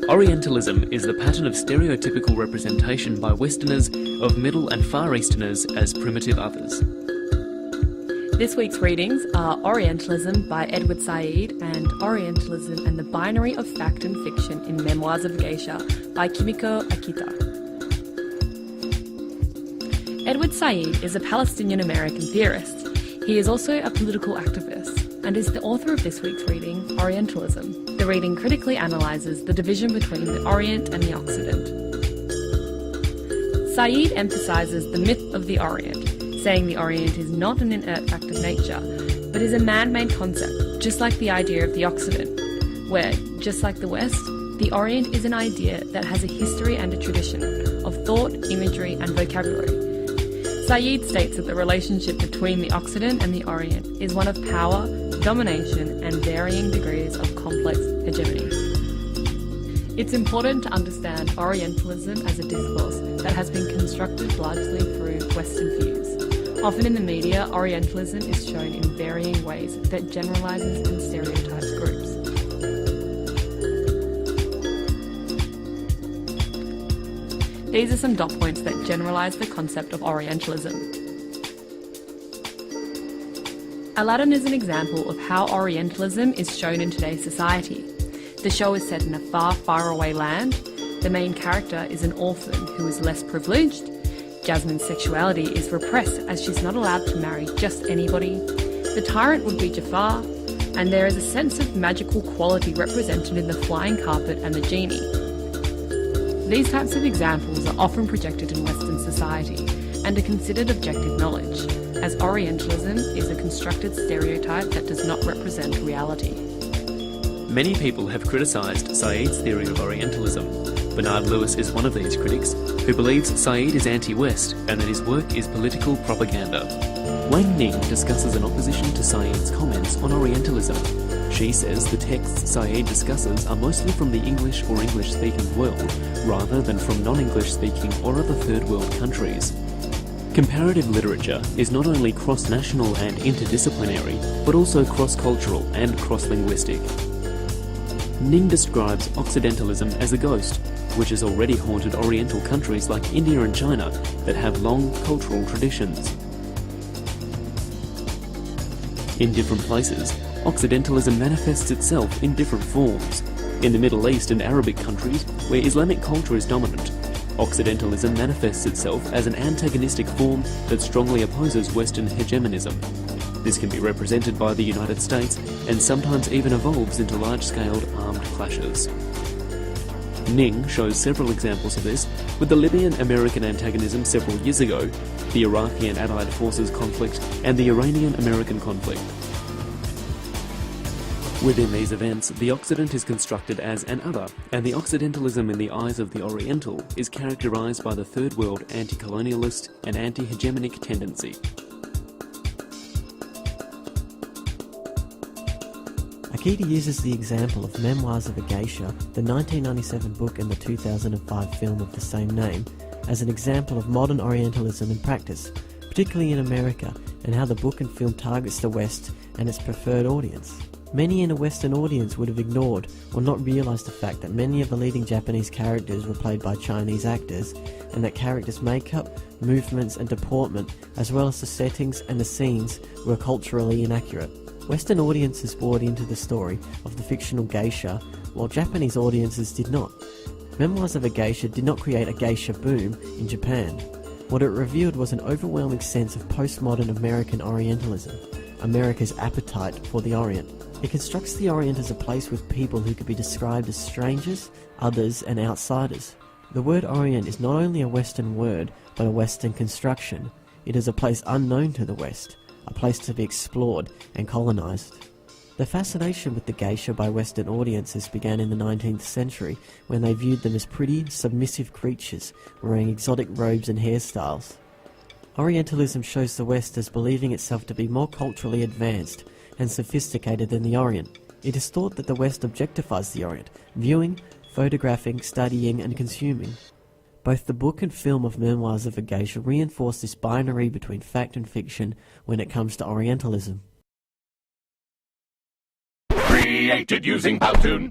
Orientalism is the pattern of stereotypical representation by Westerners of Middle and Far Easterners as primitive others. This week's readings are Orientalism by Edward Said and Orientalism and the Binary of Fact and Fiction in Memoirs of a Geisha by Kimiko Akita. Edward Said is a Palestinian-American theorist. He is also a political activist and is the author of this week's reading, Orientalism. The reading critically analyses the division between the Orient and the Occident. Said emphasises the myth of the Orient, saying the Orient is not an inert fact of nature, but is a man-made concept, just like the idea of the Occident, where, just like the West, the Orient is an idea that has a history and a tradition of thought, imagery and vocabulary. Said states that the relationship between the Occident and the Orient is one of power, domination and varying degrees of complex hegemony. It's important to understand Orientalism as a discourse that has been constructed largely through Western views. Often in the media, Orientalism is shown in varying ways that generalises and stereotypes groups. These are some dot points that generalise the concept of Orientalism. Aladdin is an example of how Orientalism is shown in today's society. The show is set in a far, far away land. The main character is an orphan who is less privileged. Jasmine's sexuality is repressed as she's not allowed to marry just anybody. The tyrant would be Jafar, and there is a sense of magical quality represented in the flying carpet and the genie. These types of examples are often projected in Western society and are considered objective knowledge, as Orientalism is a constructed stereotype that does not represent reality. Many people have criticised Said's theory of Orientalism. Bernard Lewis is one of these critics, who believes Said is anti-West and that his work is political propaganda. Wang Ning discusses an opposition to Said's comments on Orientalism. She says the texts Said discusses are mostly from the English or English-speaking world, rather than from non-English-speaking or other third-world countries. Comparative literature is not only cross-national and interdisciplinary, but also cross-cultural and cross-linguistic. Ning describes Occidentalism as a ghost, which has already haunted Oriental countries like India and China that have long cultural traditions. In different places, Occidentalism manifests itself in different forms. In the Middle East and Arabic countries, where Islamic culture is dominant, Occidentalism manifests itself as an antagonistic form that strongly opposes Western hegemonism. This can be represented by the United States and sometimes even evolves into large-scale armed clashes. Ning shows several examples of this, with the Libyan-American antagonism several years ago, the Iraqi and Allied Forces conflict, and the Iranian-American conflict. Within these events, the Occident is constructed as an other, and the Occidentalism in the eyes of the Oriental is characterised by the Third World anti-colonialist and anti-hegemonic tendency. Akita uses the example of Memoirs of a Geisha, the 1997 book and the 2005 film of the same name, as an example of modern Orientalism in practice, particularly in America, and how the book and film targets the West and its preferred audience. Many in a Western audience would have ignored or not realised the fact that many of the leading Japanese characters were played by Chinese actors, and that characters' makeup, movements and deportment, as well as the settings and the scenes, were culturally inaccurate. Western audiences bought into the story of the fictional geisha, while Japanese audiences did not. Memoirs of a Geisha did not create a geisha boom in Japan. What it revealed was an overwhelming sense of postmodern American Orientalism, America's appetite for the Orient. It constructs the Orient as a place with people who could be described as strangers, others and outsiders. The word Orient is not only a Western word, but a Western construction. It is a place unknown to the West, a place to be explored and colonised. The fascination with the geisha by Western audiences began in the 19th century, when they viewed them as pretty, submissive creatures wearing exotic robes and hairstyles. Orientalism shows the West as believing itself to be more culturally advanced and sophisticated than the Orient. It is thought that the West objectifies the Orient, viewing, photographing, studying and consuming. Both the book and film of Memoirs of a Geisha reinforce this binary between fact and fiction when it comes to Orientalism. Created using Powtoon.